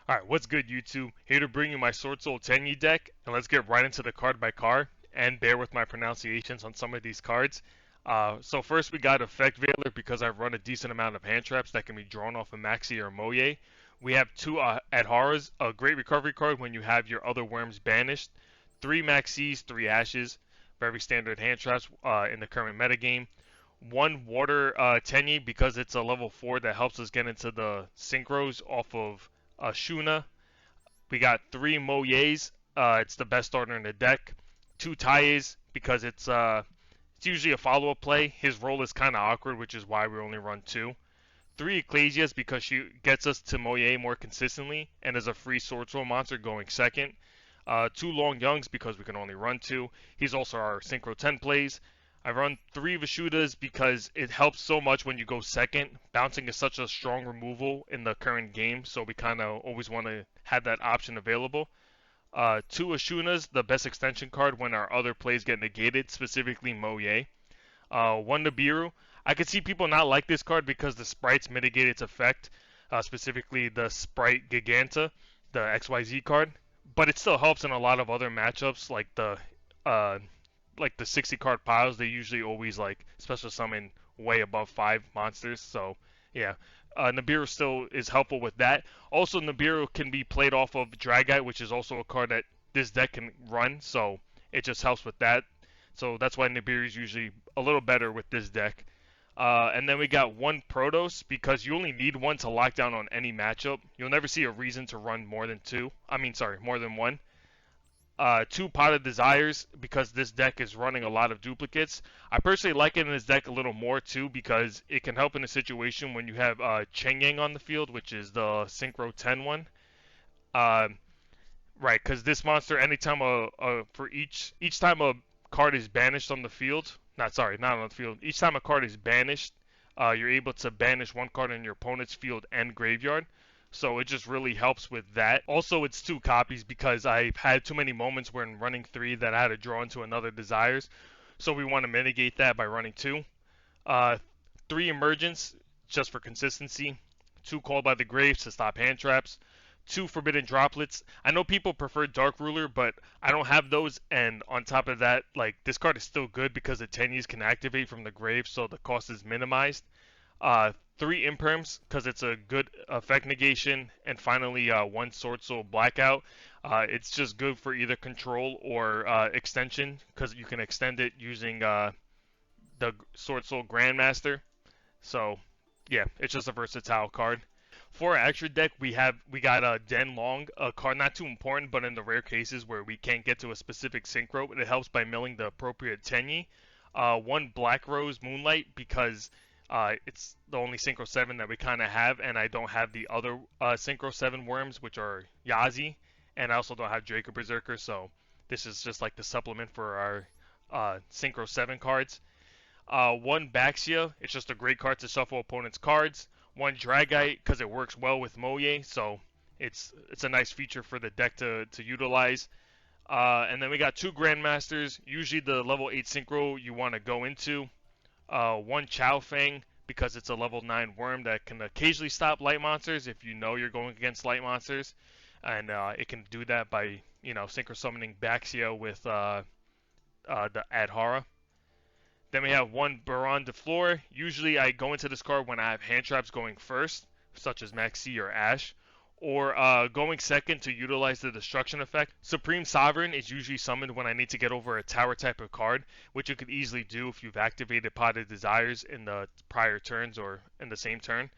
Alright, what's good YouTube? Here to bring you my Swordsoul Tenyi deck, and let's get right into the card by card, and bear with my pronunciations on some of these cards. So first we got Effect Veiler because I've run a decent amount of hand traps that can be drawn off of Maxi or Moye. We have two Adharas, a great recovery card when you have your other worms banished. Three Maxis, three Ashes, very standard hand traps in the current metagame. One Water Tenyi because it's a level 4 that helps us get into the synchros off of Shuna. We got three Moyes. It's the best starter in the deck. Two Tayes because it's usually a follow-up play. His role is kind of awkward, which is why we only run two. Three Ecclesias because she gets us to Moye more consistently and is a free Swordsoul monster going second. Two Long Youngs because we can only run two. He's also our Synchro 10 plays. I run three Vishuddhas because it helps so much when you go second. Bouncing is such a strong removal in the current game, so we kind of always want to have that option available. Two Ashunas, the best extension card when our other plays get negated, specifically Moye. One Nibiru. I could see people not like this card because the sprites mitigate its effect, specifically the sprite Giganta, the XYZ card. But it still helps in a lot of other matchups, uh, like the 60 card piles. They usually always like special summon way above 5 monsters. So yeah, Nibiru still is helpful with that. Also, Nibiru can be played off of Dragite, which is also a card that this deck can run. So it just helps with that. So that's why Nibiru is usually a little better with this deck. And then we got one Protos because you only need one to lock down on any matchup. You'll never see a reason to run more than two. More than one. Two Pot of Desires because this deck is running a lot of duplicates. I personally like it in this deck a little more too because it can help in a situation when you have Chengyang on the field, which is the Synchro 10 one. Uh, right, because this monster, anytime for each time a card is banished on the field, not on the field. Each time a card is banished, you're able to banish one card in your opponent's field and graveyard. So it just really helps with that. Also, it's two copies because I've had too many moments where in running three that I had to draw into another desires. So we want to mitigate that by running two. Uh, three Emergence just for consistency. Two Called by the Graves to stop hand traps. Two Forbidden Droplets. I know people prefer Dark Ruler, but I don't have those. And on top of that, like this card is still good because the Tenyis can activate from the grave, so the cost is minimized. Three Imperms because it's a good effect negation, and finally one Swordsoul Blackout. It's just good for either control or extension because you can extend it using the Swordsoul Grandmaster. So yeah, it's just a versatile card. For our extra deck, we got Den Long, a card not too important, but in the rare cases where we can't get to a specific synchro, it helps by milling the appropriate Tenyi. One Black Rose Moonlight because it's the only Synchro 7 that we kind of have, and I don't have the other Synchro 7 worms, which are Yazi, and I also don't have Draco Berserker, so this is just like the supplement for our Synchro 7 cards. One Baxia, it's just a great card to shuffle opponent's cards. One Dragite, because it works well with Moye, so it's a nice feature for the deck to utilize. And then we got two Grandmasters, usually the level 8 Synchro you want to go into. One Chow Fang because it's a level 9 worm that can occasionally stop light monsters if you know you're going against light monsters, and it can do that by synchro summoning Baxia with the Adhara. Then we have one Baron de Fleur. Usually I go into this card when I have hand traps going first, such as Maxi or Ash, or going second to utilize the destruction effect. Supreme Sovereign is usually summoned when I need to get over a tower type of card, which you could easily do if you've activated Pot of Desires in the prior turns or in the same turn.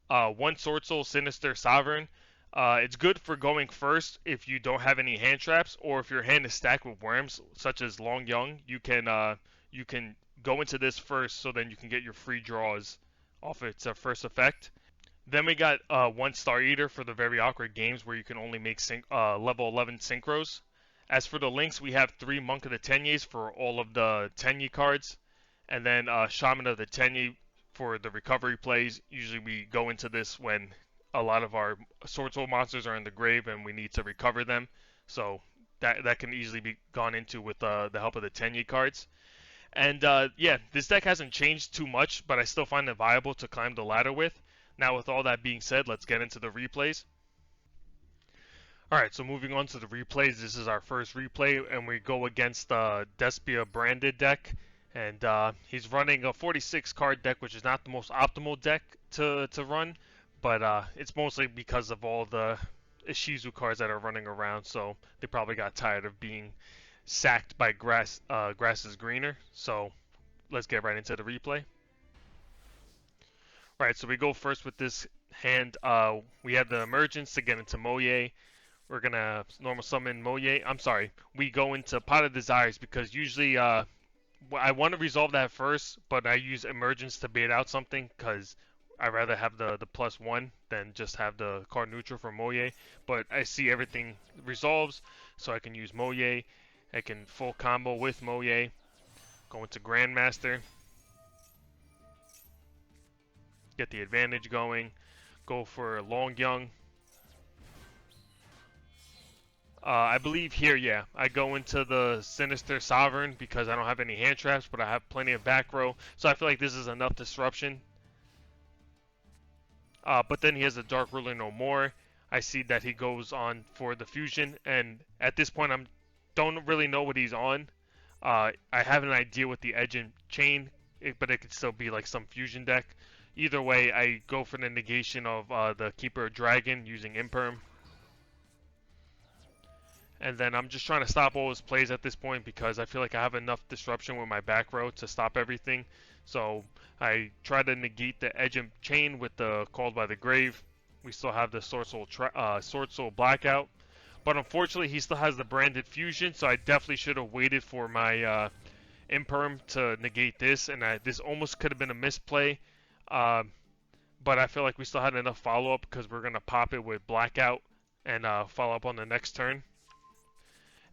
One Swordsoul Sinister Sovereign. It's good for going first if you don't have any hand traps, or if your hand is stacked with worms, such as Long Young. You can go into this first, so then you can get your free draws off its first effect. Then we got one Star Eater for the very awkward games where you can only make level 11 synchros. As for the links, we have three Monk of the Tenyis for all of the Tenyi cards, and then Shaman of the Tenyi for the recovery plays. Usually we go into this when a lot of our Swordsoul monsters are in the grave and we need to recover them. So that can easily be gone into with the help of the Tenyi cards. And yeah, this deck hasn't changed too much, but I still find it viable to climb the ladder with. Now, with all that being said, let's get into the replays. Alright, so moving on to the replays, this is our first replay, and we go against the Despia branded deck. And he's running a 46 card deck, which is not the most optimal deck to run, but it's mostly because of all the Ishizu cards that are running around, so they probably got tired of being sacked by grass is greener. So let's get right into the replay. Right, so we go first with this hand. We have the emergence to get into Moye. We're gonna normal summon Moye. I'm sorry. We go into Pot of Desires because usually I want to resolve that first, but I use emergence to bait out something because I'd rather have the +1 than just have the card neutral for Moye. But I see everything resolves, so I can use Moye. I can full combo with Moye. Go into Grandmaster. Get the advantage going. Go for Long Young. I believe here, yeah, I go into the Sinister Sovereign because I don't have any hand traps, but I have plenty of back row, so I feel like this is enough disruption. But then he has a Dark Ruler no more. I see that he goes on for the fusion, and at this point I don't really know what he's on. I have an idea with the Edge and Chain, but it could still be like some fusion deck. Either way, I go for the negation of the Keeper Dragon using Imperm. And then I'm just trying to stop all his plays at this point because I feel like I have enough disruption with my back row to stop everything. So I try to negate the Edge and Chain with the Called by the Grave. We still have the Swordsoul Blackout. But unfortunately, he still has the Branded Fusion, so I definitely should have waited for my Imperm to negate this. And this almost could have been a misplay. But I feel like we still had enough follow-up because we're going to pop it with Blackout and follow up on the next turn.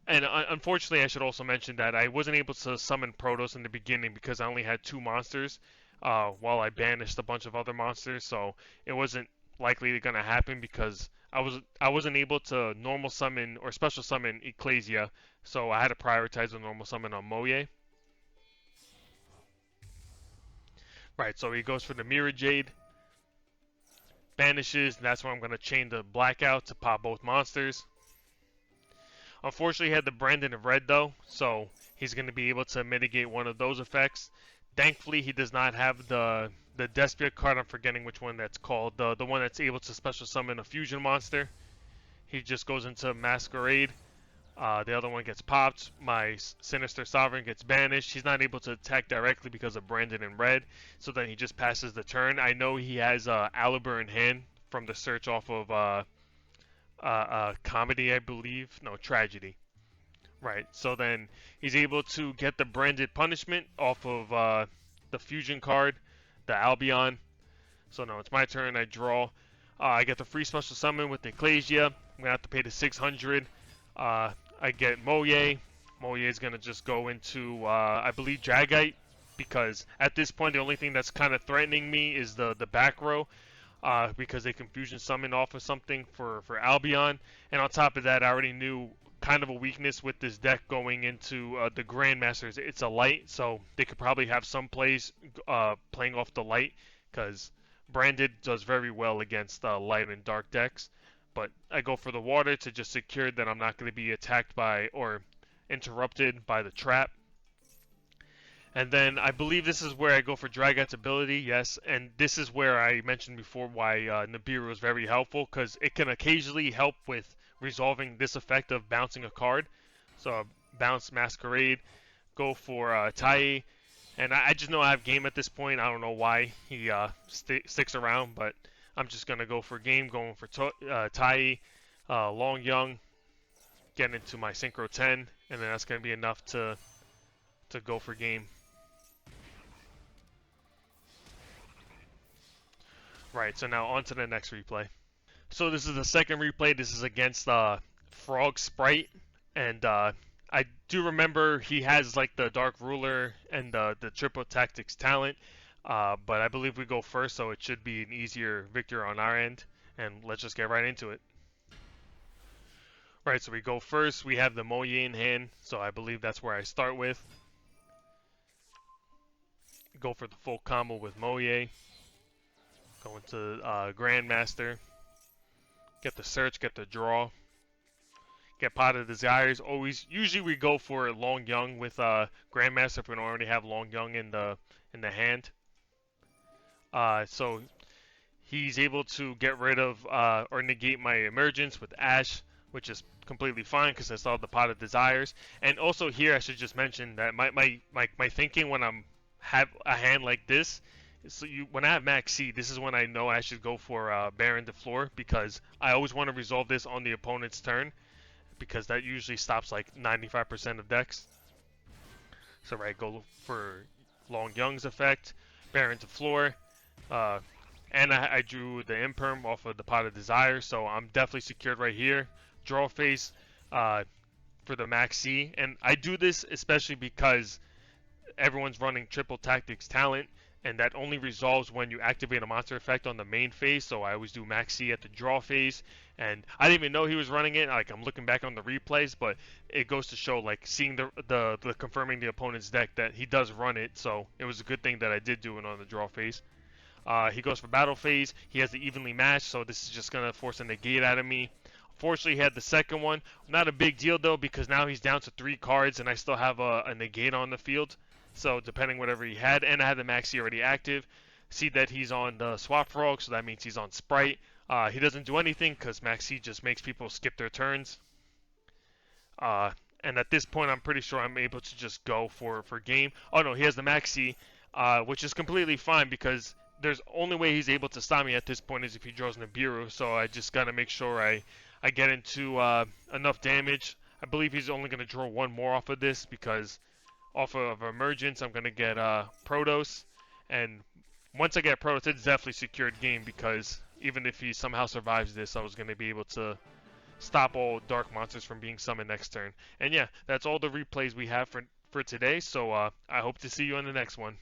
And unfortunately, I should also mention that I wasn't able to summon Protoss in the beginning because I only had 2 monsters while I banished a bunch of other monsters. So it wasn't likely going to happen because I wasn't able to normal summon or special summon Ecclesia. So I had to prioritize the normal summon on Moye. Right, so he goes for the Mirror Jade, banishes, and that's where I'm going to chain the Blackout to pop both monsters. Unfortunately, he had the Brandon of Red though, so he's going to be able to mitigate one of those effects. Thankfully, he does not have the Despia card. I'm forgetting which one that's called. The one that's able to special summon a fusion monster. He just goes into Masquerade. The other one gets popped. My Sinister Sovereign gets banished. He's not able to attack directly because of Brandon in red, so then he just passes the turn. I know he has Aliber in hand from the search off of comedy, I believe. No, tragedy. Right. So then he's able to get the branded punishment off of the fusion card, the Albion. So now it's my turn. I draw. I get the free special summon with the Ecclesia. I'm gonna have to pay the 600. I get Moye. Moye is gonna just go into I believe Dragite because at this point the only thing that's kind of threatening me is the back row. Because they can fusion summon off of something for Albion. And on top of that, I already knew kind of a weakness with this deck going into the Grandmasters. It's a light, so they could probably have some plays playing off the light, because Branded does very well against light and dark decks. But I go for the water to just secure that I'm not going to be attacked by or interrupted by the trap. And then I believe this is where I go for Dragite's ability, yes, and this is where I mentioned before why Nibiru is very helpful, because it can occasionally help with resolving this effect of bouncing a card. So bounce Masquerade, go for Tai, and I just know I have game at this point. I don't know why he sticks around, but I'm just going to go for game, going for Tai, Long Young, get into my Synchro 10, and then that's going to be enough to go for game. Right, so now on to the next replay. So this is the second replay. This is against Frog Sprite, and I do remember he has like the Dark Ruler and the Triple Tactics talent, but I believe we go first, so it should be an easier victory on our end, and let's just get right into it. Right, so we go first. We have the Moye in hand, so I believe that's where I start with. Go for the full combo with Moye. Go into Grandmaster. Get the search, get the draw. get Pot of Desires. Always, usually we go for Long Young with Grandmaster if we don't already have Long Young in the hand. So he's able to get rid of or negate my emergence with Ash, which is completely fine because I still have the Pot of Desires. And also here, I should just mention that my thinking when I'm have a hand like this. So when I have Max C, this is when I know I should go for Baron de Floor because I always want to resolve this on the opponent's turn because that usually stops like 95% of decks. So right, go for Long Young's effect, Baron de Floor, uh, and I drew the Imperm off of the Pot of Desire, so I'm definitely secured right here. Draw phase for the Max C, and I do this especially because everyone's running triple tactics talent, and that only resolves when you activate a monster effect on the main phase. So I always do Max C at the draw phase, and I didn't even know he was running it. Like I'm looking back on the replays, but it goes to show like seeing the confirming the opponent's deck that he does run it. So it was a good thing that I did do it on the draw phase. He goes for battle phase. He has the evenly matched, so this is just gonna force a negate out of me. Fortunately, he had the second one. Not a big deal though, because now he's down to 3 cards, and I still have a negate on the field. So depending whatever he had, and I had the Maxi already active. See that he's on the Swap Frog, so that means he's on Sprite. He doesn't do anything because Maxi just makes people skip their turns. And at this point, I'm pretty sure I'm able to just go for game. Oh no, he has the Maxi, which is completely fine because there's only way he's able to stop me at this point is if he draws Nibiru. So I just gotta make sure I get into enough damage. I believe he's only gonna draw one more off of this because off of Emergence, I'm going to get Protos, and once I get Protos, it's definitely secured game because even if he somehow survives this, I was going to be able to stop all Dark Monsters from being summoned next turn. And yeah, that's all the replays we have for today, so I hope to see you on the next one.